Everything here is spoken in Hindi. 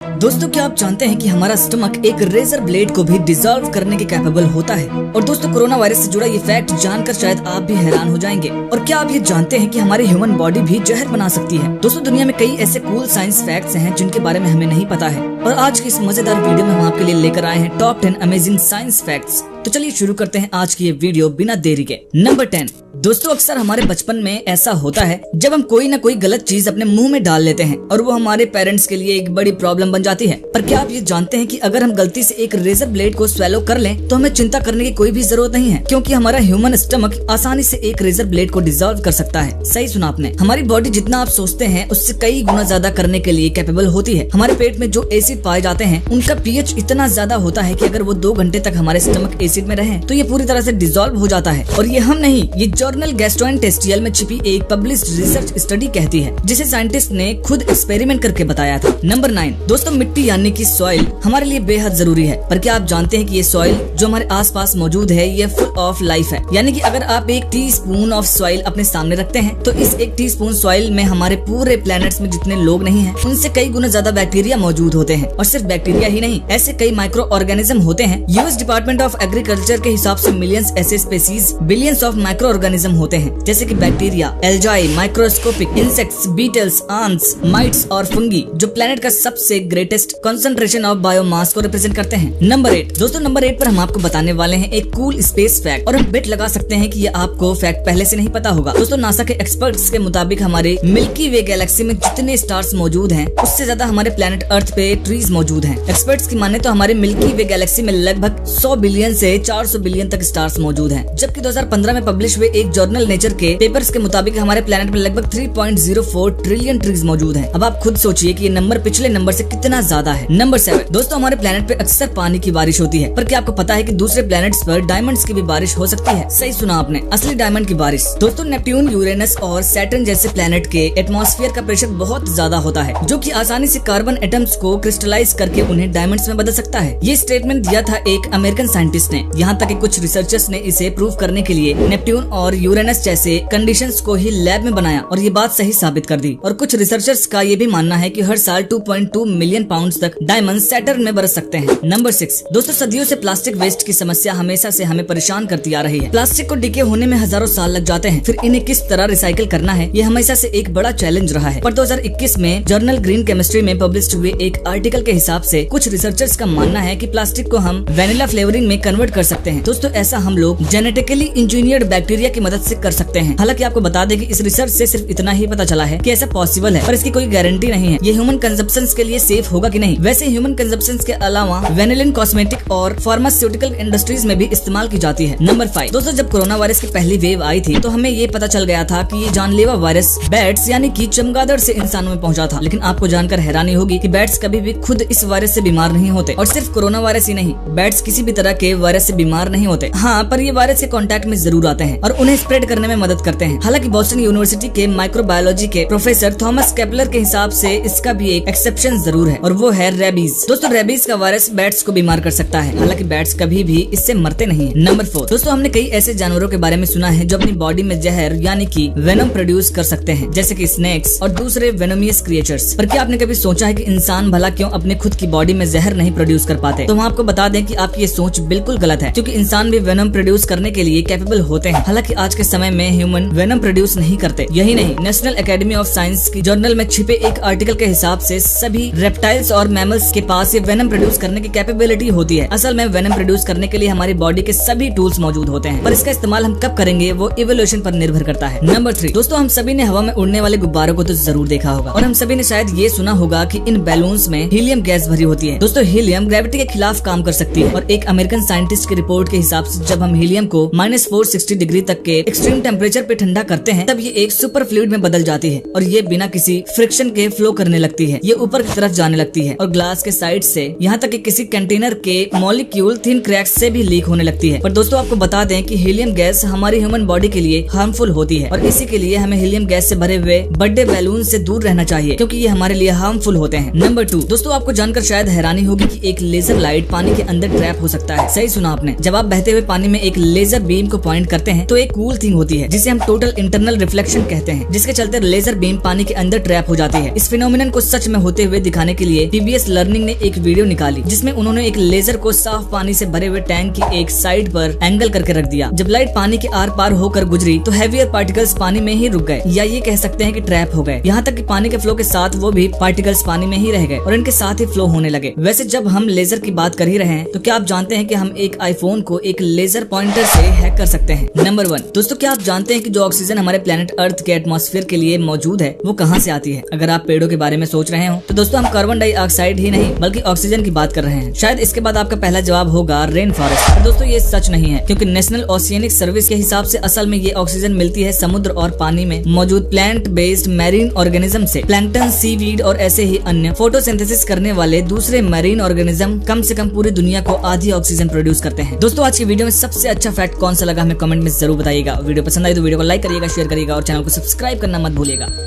दोस्तों, क्या आप जानते हैं कि हमारा स्टमक एक रेजर ब्लेड को भी डिसॉल्व करने के कैपेबल होता है। और दोस्तों, कोरोना वायरस से जुड़ा ये फैक्ट जानकर शायद आप भी हैरान हो जाएंगे। और क्या आप ये जानते हैं कि हमारी ह्यूमन बॉडी भी जहर बना सकती है। दोस्तों, दुनिया में कई ऐसे कूल साइंस फैक्ट्स हैं जिनके बारे में हमें नहीं पता है। और आज की इस मजेदार वीडियो में हम आपके लिए लेकर आए हैं टॉप 10 अमेजिंग साइंस फैक्ट्स। तो चलिए शुरू करते हैं आज की ये वीडियो बिना देरी के। नंबर 10। दोस्तों, अक्सर हमारे बचपन में ऐसा होता है जब हम कोई न कोई गलत चीज अपने मुंह में डाल लेते हैं और वो हमारे पेरेंट्स के लिए एक बड़ी प्रॉब्लम बन जाती है। पर क्या आप ये जानते हैं कि अगर हम गलती से एक रेजर ब्लेड को स्वेलो कर लें तो हमें चिंता करने की कोई भी जरूरत नहीं है, क्योंकि हमारा ह्यूमन स्टमक आसानी से एक रेजर ब्लेड को डिसॉल्व कर सकता है। सही सुना आपने। हमारी बॉडी जितना आप सोचते हैं उससे कई गुना ज्यादा करने के लिए कैपेबल होती है। हमारे पेट में जो एसिड पाए जाते हैं उनका पीएच इतना ज्यादा होता है कि अगर वो 2 घंटे तक हमारे स्टमक एसिड में रहे तो ये पूरी तरह से डिसॉल्व हो जाता है। और ये हम नहीं, ये जर्नल गैस्ट्रोइंटेस्टिनल में छिपी एक पब्लिश्ड रिसर्च स्टडी कहती है, जिसे साइंटिस्ट ने खुद एक्सपेरिमेंट करके बताया था। नंबर 9। दोस्तों, मिट्टी यानी कि सॉइल हमारे लिए बेहद जरूरी है। पर क्या आप जानते हैं कि ये सॉइल जो हमारे आसपास मौजूद है ये फुल ऑफ लाइफ है। यानी कि अगर आप एक टीस्पून ऑफ सॉइल अपने सामने रखते हैं तो इस एक टीस्पून सॉइल में हमारे पूरे प्लैनेट्स में जितने लोग नहीं हैं उनसे कई गुना ज्यादा बैक्टीरिया मौजूद होते हैं। और सिर्फ बैक्टीरिया ही नहीं, ऐसे कई माइक्रो ऑर्गेनिज्म होते हैं। यूएस डिपार्टमेंट ऑफ एग्रीकल्चर के हिसाब से मिलियंस ऐसे species, billions of microorganism होते हैं, जैसे कि bacteria, algae, microscopic insects, beetles, ants, mites और फंगी, जो प्लेनेट का सबसे ग्रेटेस्ट कंसंट्रेशन ऑफ बायोमास को रिप्रेजेंट करते हैं। नंबर 8। दोस्तों, नंबर 8 पर हम आपको बताने वाले हैं एक कूल स्पेस फैक्ट, और हम बेट लगा सकते हैं कि ये आपको फैक्ट पहले से नहीं पता होगा। दोस्तों, नासा के एक्सपर्ट्स के मुताबिक हमारे मिल्की वे गैलेक्सी में जितने स्टार्स मौजूद हैं उससे ज्यादा हमारे प्लेनेट अर्थ पे ट्रीज मौजूद हैं। एक्सपर्ट्स की माने तो हमारे मिल्की वे गैलेक्सी में लगभग 100 बिलियन से 400 बिलियन तक स्टार्स मौजूद हैं। जबकि 2015 में पब्लिश हुए एक जर्नल नेचर के पेपर्स के मुताबिक हमारे प्लेनेट में लगभग 3.04 ट्रिलियन ट्रीज मौजूद हैं। अब आप खुद सोचिए कि ये नंबर पिछले नंबर से कितना ज्यादा है। नंबर 7। दोस्तों, हमारे प्लेनेट पे अक्सर पानी की बारिश होती है, पर क्या आपको पता है कि दूसरे प्लैनेट्स पर डायमंड्स की भी बारिश हो सकती है? सही सुना आपने, असली डायमंड की बारिश। दोस्तों, नेपट्यून, यूरेनस और सैटर्न जैसे प्लैनेट के एटमॉस्फेयर का प्रेशर बहुत ज्यादा होता है, जो कि आसानी से कार्बन एटम्स को क्रिस्टलाइज करके उन्हें डायमंड्स में बदल सकता है। ये स्टेटमेंट दिया था एक अमेरिकन साइंटिस्ट ने। यहाँ तक कि कुछ रिसर्चर्स ने इसे प्रूव करने के लिए नेपट्यून और यूरेनस जैसे कंडीशंस को ही लैब में बनाया और ये बात सही साबित कर दी। और कुछ रिसर्चर्स का ये भी मानना है कि हर साल 2.2 मिलियन पाउंड्स तक डायमंड सैटर्न में बरस सकते हैं। नंबर 6। दोस्तों, सदियों से प्लास्टिक वेस्ट की समस्या हमेशा से हमें परेशान करती आ रही है। प्लास्टिक को डिके होने में हजारों साल लग जाते हैं, फिर इन्हें किस तरह रिसाइकिल करना है ये हमेशा से एक बड़ा चैलेंज रहा है। पर 2021 में जर्नल ग्रीन केमिस्ट्री में पब्लिश हुए एक आर्टिकल के हिसाब से कुछ रिसर्चर्स का मानना है कि प्लास्टिक को हम वेनिला फ्लेवरिंग में कन्वर्ट कर सकते हैं। दोस्तों, ऐसा हम लोग जेनेटिकली इंजीनियर्ड बैक्टीरिया की मदद से कर सकते हैं। हालांकि आपको बता दें कि इस रिसर्च से सिर्फ इतना ही पता चला है कि ऐसा पॉसिबल है, पर इसकी कोई गारंटी नहीं है ये ह्यूमन कंजप्शन के लिए सेफ होगा कि नहीं। वैसे ह्यूमन कंजप्शन के अलावा वेनिलिन कॉस्मेटिक और फार्मास्यूटिकल इंडस्ट्रीज में भी इस्तेमाल की जाती है। नंबर 5। दोस्तों, जब कोरोना वायरस की पहली वेव आई थी तो हमें ये पता चल गया था कि ये जानलेवा वायरस बैट्स यानी कि चमगादड़ से इंसानों में पहुंचा था। लेकिन आपको जानकर हैरानी होगी कि बैट्स कभी भी खुद इस वायरस से बीमार नहीं होते। और सिर्फ कोरोना वायरस ही नहीं, बैट्स किसी भी तरह के वायरस से बीमार नहीं होते। हाँ, पर ये वायरस के कांटेक्ट में जरूर आते हैं और उन्हें स्प्रेड करने में मदद करते हैं। हालांकि बोस्टन यूनिवर्सिटी के माइक्रोबायोलॉजी के प्रोफेसर थॉमस केपलर के हिसाब से इसका भी एक एक्सेप्शन जरूर है, और वो है रेबीज। दोस्तों, रेबीज का वायरस बैट्स को बीमार कर सकता है, हालांकि बैट्स कभी भी इससे मरते नहीं है। नंबर 4। दोस्तों, हमने कई ऐसे जानवरों के बारे में सुना है जो अपनी बॉडी में जहर यानी कि वेनम प्रोड्यूस कर सकते हैं, जैसे कि स्नेक्स और दूसरे वेनोमियस क्रिएचर्स। पर क्या आपने कभी सोचा है कि इंसान भला क्यों अपने खुद की बॉडी में जहर नहीं प्रोड्यूस कर पाते? तो हम आपको बता दें कि आपकी ये सोच बिल्कुल गलत है, क्योंकि इंसान भी वेनम प्रोड्यूस करने के लिए कैपेबल होते हैं। हालांकि आज के समय में ह्यूमन वेनम प्रोड्यूस नहीं करते। यही नहीं, नेशनल एकेडमी ऑफ साइंस की जर्नल में छिपे एक आर्टिकल के हिसाब से सभी रेप्टाइल्स और मैमल्स के पास ये वेनम प्रोड्यूस करने की कैपेबिलिटी होती है। असल में वेनम प्रोड्यूस करने के लिए हमारी बॉडी के सभी टूल्स मौजूद होते हैं, पर इसका इस्तेमाल हम कब करेंगे वो इवोल्यूशन पर निर्भर करता है। नंबर 3। दोस्तों, हम सभी ने हवा में उड़ने वाले गुब्बारों को तो जरूर देखा होगा, और हम सभी ने शायद ये सुना होगा कि इन बैलून्स में हीलियम गैस भरी होती है। दोस्तों, हीलियम ग्रेविटी के खिलाफ काम कर सकती है, और एक अमेरिकन साइंटिस्ट की रिपोर्ट के हिसाब से जब हम हीलियम को -460 डिग्री तक के एक्सट्रीम टेम्परेचर पे ठंडा करते हैं तब ये एक सुपर फ्लूइड में बदल जाती है, और ये बिना किसी फ्रिक्शन के फ्लो करने लगती है। ये ऊपर की तरफ जाने लगती है और ग्लास के साइड से यहाँ तक कि किसी कंटेनर के मॉलिक्यूल थिन क्रैक्स से भी लीक होने लगती है। पर दोस्तों, आपको बता दें कि हीलियम गैस हमारी ह्यूमन बॉडी के लिए हार्मफुल होती है, और इसी के लिए हमें हीलियम गैस से भरे हुए बर्थडे बैलून से दूर रहना चाहिए, क्योंकि ये हमारे लिए हार्मफुल होते हैं। नंबर 2। दोस्तों, आपको जानकर शायद हैरानी होगी कि एक लेजर लाइट पानी के अंदर ट्रैप हो सकता है। सही सुना आपने। जब आप बहते हुए पानी में एक लेजर बीम को पॉइंट करते हैं तो एक कूल थिंग होती है जिसे हम टोटल इंटरनल रिफ्लेक्शन कहते हैं, जिसके चलते लेजर बीम पानी के अंदर ट्रैप हो जाती है। इस फिनोमिनन को सच में होते हुए दिखाने के लिए PBS लर्निंग ने एक वीडियो निकाली जिसमें उन्होंने एक लेजर को साफ पानी से भरे हुए टैंक की एक साइड पर एंगल करके रख दिया। जब लाइट पानी के आर पार होकर गुजरी तो हैवियर पार्टिकल्स पानी में ही रुक गए, या ये कह सकते हैं कि ट्रैप हो गए। यहाँ तक कि पानी के फ्लो के साथ वो भी पार्टिकल्स पानी में ही रह गए और इनके साथ ही फ्लो होने लगे। वैसे जब हम लेजर की बात कर ही रहे हैं तो क्या आप जानते हैं कि हम एक आईफोन को एक लेजर पॉइंटर से हैक कर सकते हैं। नंबर 1 दोस्तों, क्या आप जानते हैं कि जो ऑक्सीजन हमारे प्लेनेट अर्थ के एटमॉस्फेयर के लिए मौजूद है वो कहाँ से आती है? अगर आप पेड़ों के बारे में सोच रहे हो तो दोस्तों हम कार्बन डाइऑक्साइड ही नहीं बल्कि ऑक्सीजन की बात कर रहे हैं। शायद इसके बाद आपका पहला जवाब होगा रेन फॉरेस्ट। दोस्तों ये सच नहीं है, क्योंकि नेशनल ओशियनिक सर्विस के हिसाब से असल में ये ऑक्सीजन मिलती है समुद्र और पानी में मौजूद प्लांट बेस्ड मैरीन ऑर्गेनिज्म से। प्लैंकटन, सीवीड और ऐसे ही अन्य फोटोसिंथेसिस करने वाले दूसरे मैरीन ऑर्गेनिज्म कम से कम पूरी दुनिया को आधी ऑक्सीजन प्रोड्यूस करते हैं। दोस्तों आज की वीडियो में सबसे अच्छा फैक्ट कौन सा लगा हमें कमेंट में जरूर बताइएगा। वीडियो पसंद आई तो वीडियो को लाइक करिएगा, शेयर करिएगा और चैनल को सब्सक्राइब करना मत भूलिएगा।